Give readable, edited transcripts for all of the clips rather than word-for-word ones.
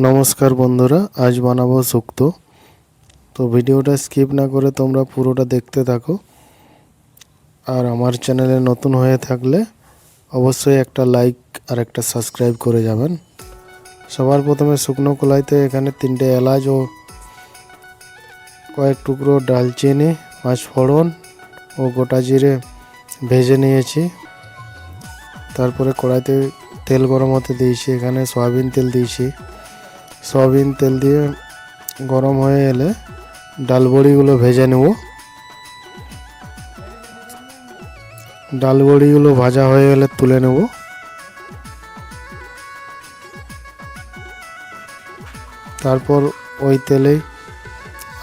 নমস্কার বন্ধুরা, আজ বানাবো শুক্তো। তো ভিডিওটা স্কিপ না করে তোমরা পুরোটা দেখতে থাকো। আর আমার চ্যানেলে নতুন হয়ে থাকলে অবশ্যই একটা লাইক আর একটা সাবস্ক্রাইব করে যাবেন। সবার প্রথমে শুকনো কড়াইতে এখানে 3টে এলাচ ও কয়েক টুকরো ডালচিনি, 5 ফোড়ন ও গোটা জিরে ভেজে নিয়েছি। তারপরে কড়াইতে তেল গরম হতে দিয়েছি, এখানে সয়াবিন তেল দিয়েছি। সয়াবিন তেল দিয়ে গরম হয়ে এলে ডাল বড়িগুলো ভেজে নেব। ডাল বড়িগুলো ভাজা হয়ে গেলে তুলে নেব। তারপর ওই তেলেই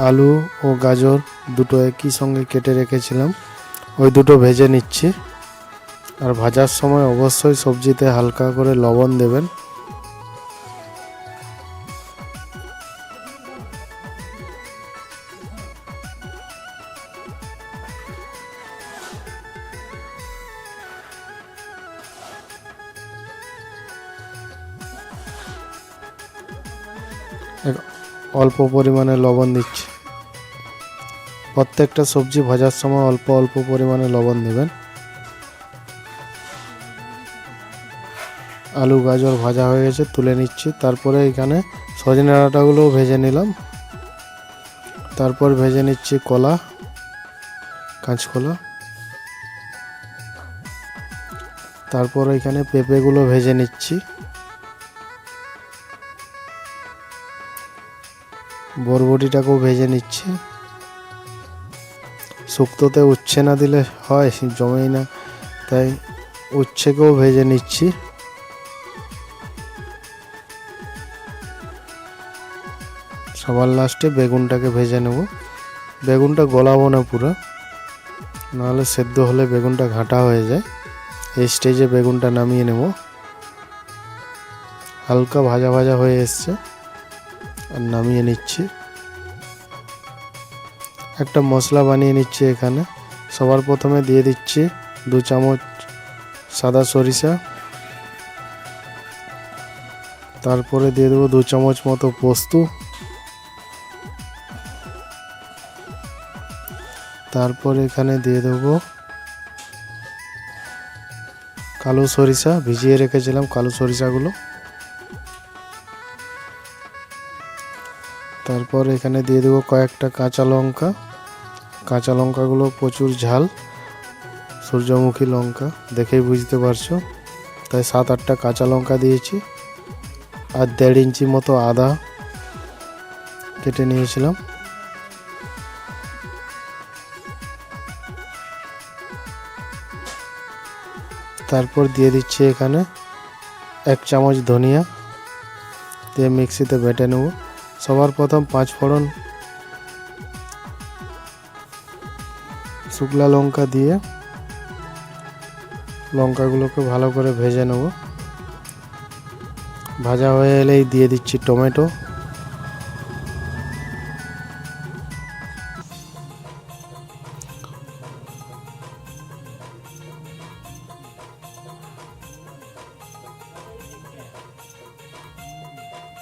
আলু ও গাজর দুটো একই সঙ্গে কেটে রেখেছিলাম, ওই দুটো ভেজে নিচ্ছি। আর ভাজার সময় অবশ্যই সবজিতে হালকা করে লবণ দেবেন। অল্প পরিমাণে লবণ দিচ্ছি। প্রত্যেকটা সবজি ভাজার সময় অল্প অল্প পরিমাণে লবণ দেবেন। আলু গাজর ভাজা হয়ে গেছে, তুলে নিচ্ছি। তারপরে এখানে সজনে ডাঁটাগুলোও ভেজে নিলাম। তারপর ভেজে নিচ্ছি কলা, কাঁচকলা। তারপর এখানে পেঁপেগুলো ভেজে নিচ্ছি। বরবটিটাকেও ভেজে নিচ্ছি। শুক্তোতে উচ্ছে না দিলে হয়, জমেই না, তাই উচ্ছেকেও ভেজে নিচ্ছি। সবার লাস্টে বেগুনটাকে ভেজে নেব। বেগুনটা গলাবো না পুরো, নাহলে সেদ্ধ হলে বেগুনটা ঘাঁটা হয়ে যায়। এই স্টেজে বেগুনটা নামিয়ে নেব। হালকা ভাজা ভাজা হয়ে এসছে, আর নামিয়ে নিচ্ছি। একটা মশলা বানিয়ে নিচ্ছি এখানে। সবার প্রথমে দিয়ে দিচ্ছি 2 চামচ সাদা সরিষা। তারপরে দিয়ে দেবো 2 চামচ মতো পোস্ত। তারপর এখানে দিয়ে দেবো কালো সরিষা, ভিজিয়ে রেখেছিলাম কালো সরিষাগুলো। তারপর এখানে দিয়ে দেবো কয়েকটা কাঁচা লঙ্কা। কাঁচা লঙ্কাগুলো প্রচুর ঝাল, সূর্যমুখী লঙ্কা, দেখেই বুঝতে পারছো। তাই 7-8টা কাঁচা লঙ্কা দিয়েছি। আর 1.5 ইঞ্চি মতো আদা কেটে নিয়েছিলাম। তারপর দিয়ে দিচ্ছি এখানে 1 চামচ ধনিয়া, দিয়ে মিক্সিতে বেটে নেব। সবার প্রথম 5 ফোড়ন, শুকনো লঙ্কা দিয়ে লঙ্কাগুলোকে ভালো করে ভেজে নেব। ভাজা হয়ে এলেই দিয়ে দিচ্ছি টমেটো।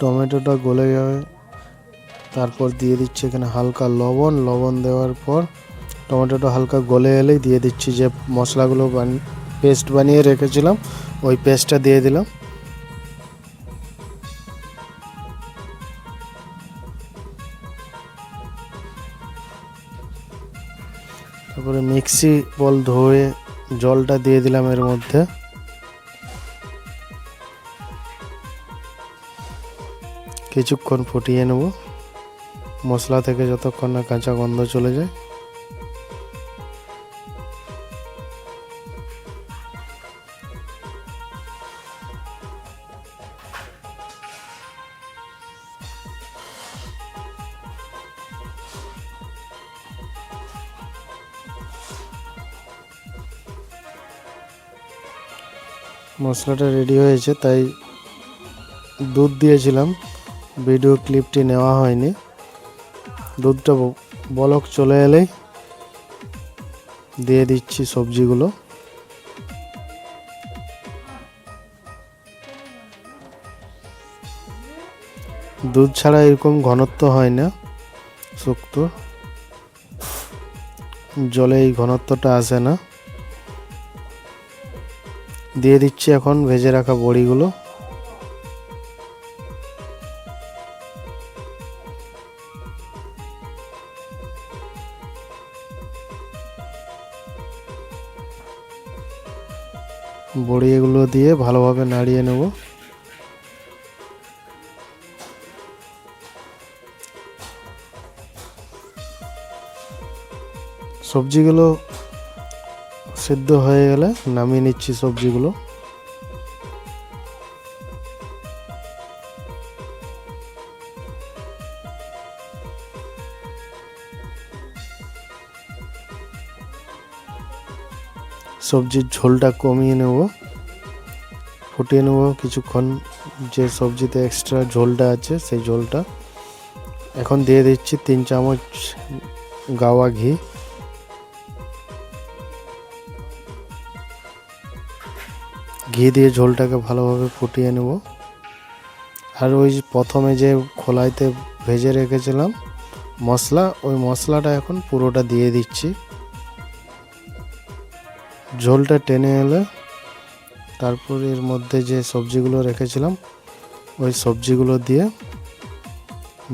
টমেটোটা গলে যাবে, তারপর দিয়ে দিচ্ছি এখানে হালকা লবণ। লবণ দেওয়ার পর টমেটোটা হালকা গলে এলেই দিয়ে দিচ্ছি যে মশলাগুলো পেস্ট বানিয়ে রেখেছিলাম, ওই পেস্টটা দিয়ে দিলাম। তারপরে মিক্সি বল ধুয়ে জলটা দিয়ে দিলাম এর মধ্যে। কিছুক্ষণ ফুটিয়ে নেব, মশলা থেকে যতক্ষণ না কাঁচা গন্ধ চলে যায়। মশলাটা রেডি হয়েছে, তাই দুধ দিয়েছিলাম, ভিডিও ক্লিপটি নেওয়া হয়নি। দুধটা বলক চলে এলেই দিয়ে দিচ্ছি সবজিগুলো। দুধ ছাড়া এরকম ঘনত্ব হয় না শুক্তো, জলে এই ঘনত্বটা আসে না। দিয়ে দিচ্ছি এখন ভেজে রাখা বড়িগুলো। বড়ি এগুলো দিয়ে ভালোভাবে নাড়িয়ে নেব। সবজিগুলো সিদ্ধ হয়ে গেলে নামিয়ে নিচ্ছি সবজিগুলো। সবজির ঝোলটা কমিয়ে নেব, ফুটিয়ে নেব কিছুক্ষণ। যে সবজিতে এক্সট্রা ঝোলটা আছে সেই ঝোলটা। এখন দিয়ে দিচ্ছি 3 চামচ গাওয়া ঘি। ঘি দিয়ে ঝোলটাকে ভালোভাবে ফুটিয়ে নেব। আর ওই প্রথমে যে খোলাইতে ভেজে রেখেছিলাম মশলা, ওই মশলাটা এখন পুরোটা দিয়ে দিচ্ছি। ঝোলটা টেনে এলে তারপর এর মধ্যে যে সবজিগুলো রেখেছিলাম ওই সবজিগুলো দিয়ে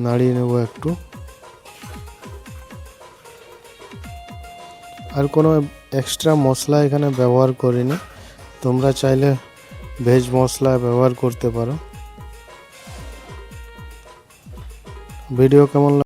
নাড়িয়ে নেব একটু। আর কোনো এক্সট্রা মশলা এখানে ব্যবহার করিনি, তোমরা চাইলে ভেজ মশলা ব্যবহার করতে পারো। ভিডিও কেমন